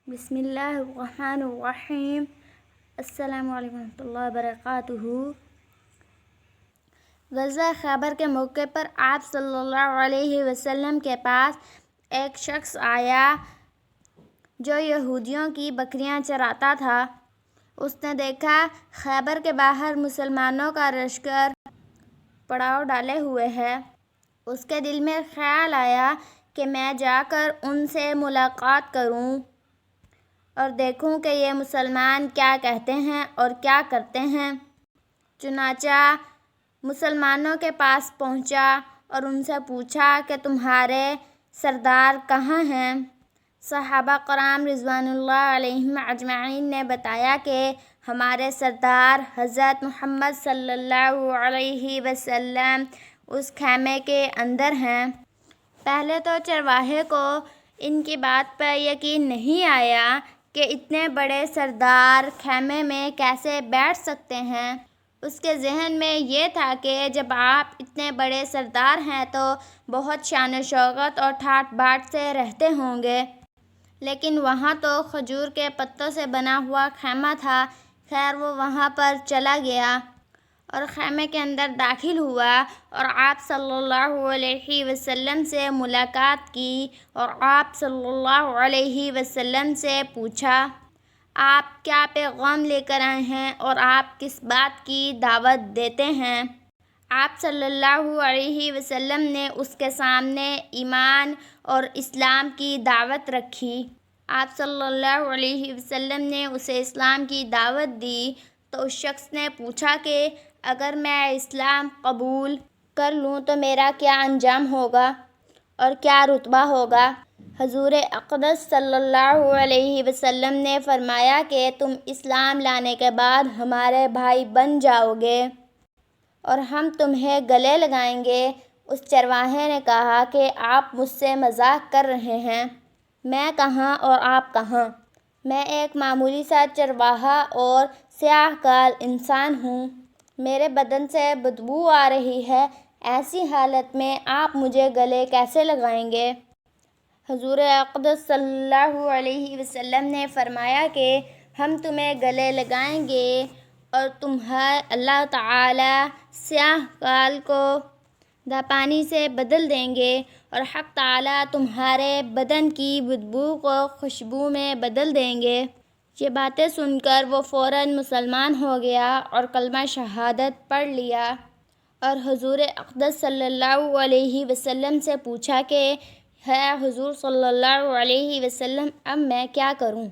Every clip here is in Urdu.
بسم اللہ الرحمن الرحیم۔ السلام علیکم ورحمۃ اللہ وبرکاتہ۔ غزوہ خیبر کے موقع پر آپ صلی اللہ علیہ وسلم کے پاس ایک شخص آیا جو یہودیوں کی بکریاں چراتا تھا۔ اس نے دیکھا خیبر کے باہر مسلمانوں کا لشکر پڑاؤ ڈالے ہوئے ہے۔ اس کے دل میں خیال آیا کہ میں جا کر ان سے ملاقات کروں اور دیکھوں کہ یہ مسلمان کیا کہتے ہیں اور کیا کرتے ہیں۔ چنانچہ مسلمانوں کے پاس پہنچا اور ان سے پوچھا کہ تمہارے سردار کہاں ہیں؟ صحابہ کرام رضوان اللہ علیہم اجمعین نے بتایا کہ ہمارے سردار حضرت محمد صلی اللہ علیہ وسلم اس خیمے کے اندر ہیں۔ پہلے تو چرواہے کو ان کی بات پر یقین نہیں آیا کہ اتنے بڑے سردار خیمے میں کیسے بیٹھ سکتے ہیں۔ اس کے ذہن میں یہ تھا کہ جب آپ اتنے بڑے سردار ہیں تو بہت شان و شوکت اور ٹھاٹھ باٹھ سے رہتے ہوں گے، لیکن وہاں تو کھجور کے پتوں سے بنا ہوا خیمہ تھا۔ خیر وہ وہاں پر چلا گیا اور خیمے کے اندر داخل ہوا اور آپ صلی اللہ علیہ وسلم سے ملاقات کی اور آپ صلی اللہ علیہ وسلم سے پوچھا آپ کیا پیغام لے کر آئے ہیں اور آپ کس بات کی دعوت دیتے ہیں؟ آپ صلی اللہ علیہ وسلم نے اس کے سامنے ایمان اور اسلام کی دعوت رکھی۔ آپ صلی اللہ علیہ وسلم نے اسے اسلام کی دعوت دی تو اس شخص نے پوچھا کہ اگر میں اسلام قبول کر لوں تو میرا کیا انجام ہوگا اور کیا رتبہ ہوگا؟ حضور اقدس صلی اللہ علیہ وسلم نے فرمایا کہ تم اسلام لانے کے بعد ہمارے بھائی بن جاؤ گے اور ہم تمہیں گلے لگائیں گے۔ اس چرواہے نے کہا کہ آپ مجھ سے مذاق کر رہے ہیں، میں کہاں اور آپ کہاں؟ میں ایک معمولی سا چرواہا اور سیاہ کال انسان ہوں، میرے بدن سے بدبو آ رہی ہے، ایسی حالت میں آپ مجھے گلے کیسے لگائیں گے؟ حضور اقدس صلی اللہ علیہ وسلم نے فرمایا کہ ہم تمہیں گلے لگائیں گے اور تمہیں اللہ تعالیٰ سیاہ کال کو پانی سے بدل دیں گے اور حق تعالیٰ تمہارے بدن کی بدبو کو خوشبو میں بدل دیں گے۔ یہ باتیں سن کر وہ فوراً مسلمان ہو گیا اور کلمہ شہادت پڑھ لیا اور حضور اقدس صلی اللہ علیہ وسلم سے پوچھا کہ ہے حضور صلی اللہ علیہ وسلم اب میں کیا کروں؟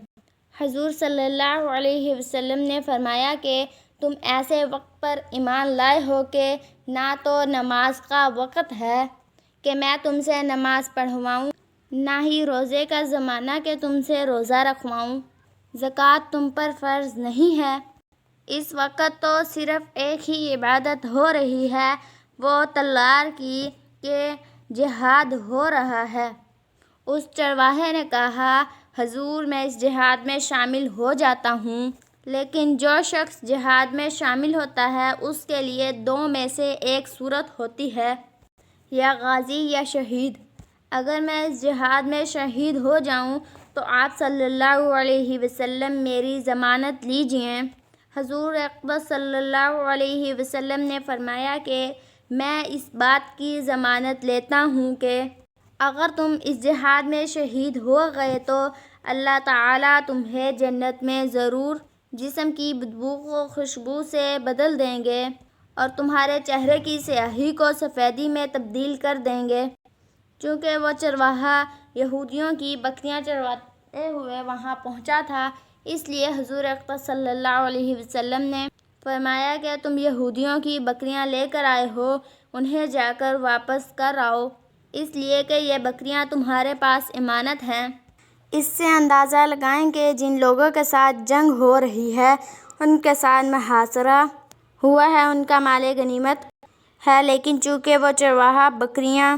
حضور صلی اللہ علیہ وسلم نے فرمایا کہ تم ایسے وقت پر ایمان لائے ہو کہ نہ تو نماز کا وقت ہے کہ میں تم سے نماز پڑھواؤں، نہ ہی روزے کا زمانہ کہ تم سے روزہ رکھواؤں، زکوٰۃ تم پر فرض نہیں ہے۔ اس وقت تو صرف ایک ہی عبادت ہو رہی ہے، وہ تلوار کی کہ جہاد ہو رہا ہے۔ اس چرواہے نے کہا حضور میں اس جہاد میں شامل ہو جاتا ہوں، لیکن جو شخص جہاد میں شامل ہوتا ہے اس کے لیے دو میں سے ایک صورت ہوتی ہے، یا غازی یا شہید۔ اگر میں اس جہاد میں شہید ہو جاؤں تو آپ صلی اللہ علیہ وسلم میری ضمانت لیجئے۔ حضور اقدس صلی اللہ علیہ وسلم نے فرمایا کہ میں اس بات کی ضمانت لیتا ہوں کہ اگر تم اس جہاد میں شہید ہو گئے تو اللہ تعالیٰ تمہیں جنت میں ضرور جسم کی بدبو کو خوشبو سے بدل دیں گے اور تمہارے چہرے کی سیاہی کو سفیدی میں تبدیل کر دیں گے۔ چونکہ وہ چرواہا یہودیوں کی بکریاں چرواتے ہوئے وہاں پہنچا تھا، اس لیے حضور اقدس صلی اللہ علیہ وسلم نے فرمایا کہ تم یہودیوں کی بکریاں لے کر آئے ہو، انہیں جا کر واپس کر آؤ، اس لیے کہ یہ بکریاں تمہارے پاس امانت ہیں۔ اس سے اندازہ لگائیں کہ جن لوگوں کے ساتھ جنگ ہو رہی ہے ان کے ساتھ محاصرہ ہوا ہے، ان کا مال غنیمت ہے، لیکن چونکہ وہ چرواہا بکریاں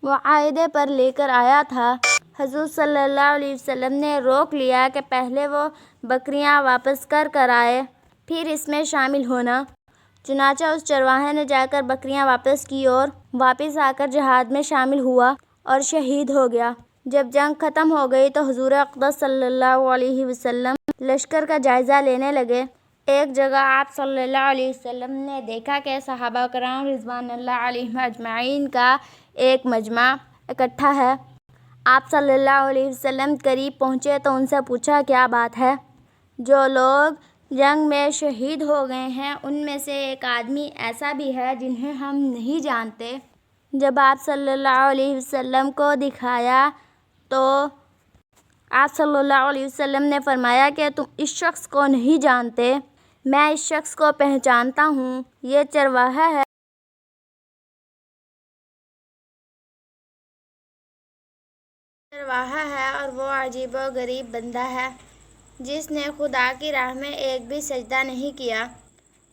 معاہدے پر لے کر آیا تھا، حضور صلی اللہ علیہ وسلم نے روک لیا کہ پہلے وہ بکریاں واپس کر آئے پھر اس میں شامل ہونا۔ چنانچہ اس چرواہے نے جا کر بکریاں واپس کی اور واپس آ کر جہاد میں شامل ہوا اور شہید ہو گیا۔ جب جنگ ختم ہو گئی تو حضور اقدس صلی اللہ علیہ وسلم لشکر کا جائزہ لینے لگے۔ ایک جگہ آپ صلی اللہ علیہ وسلم نے دیکھا کہ صحابہ کرام رضوان اللہ علیہم اجمعین کا ایک مجمع اکٹھا ہے۔ آپ صلی اللہ علیہ وسلم قریب پہنچے تو ان سے پوچھا، کیا بات ہے؟ جو لوگ جنگ میں شہید ہو گئے ہیں ان میں سے ایک آدمی ایسا بھی ہے جنہیں ہم نہیں جانتے۔ جب آپ صلی اللہ علیہ وسلم کو دکھایا تو آپ صلی اللہ علیہ وسلم نے فرمایا کہ تم اس شخص کو نہیں جانتے، میں اس شخص کو پہچانتا ہوں، یہ چرواہا ہے۔ چرواہا ہے اور وہ عجیب و غریب بندہ ہے جس نے خدا کی راہ میں ایک بھی سجدہ نہیں کیا،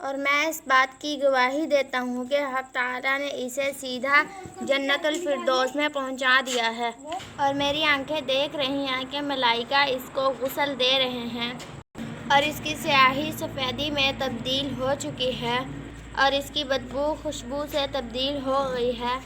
اور میں اس بات کی گواہی دیتا ہوں کہ حق تعالیٰ نے اسے سیدھا جنت الفردوس میں پہنچا دیا ہے، اور میری آنکھیں دیکھ رہی ہیں کہ ملائکہ اس کو غسل دے رہے ہیں، اور اس کی سیاہی سفیدی میں تبدیل ہو چکی ہے اور اس کی بدبو خوشبو سے تبدیل ہو گئی ہے۔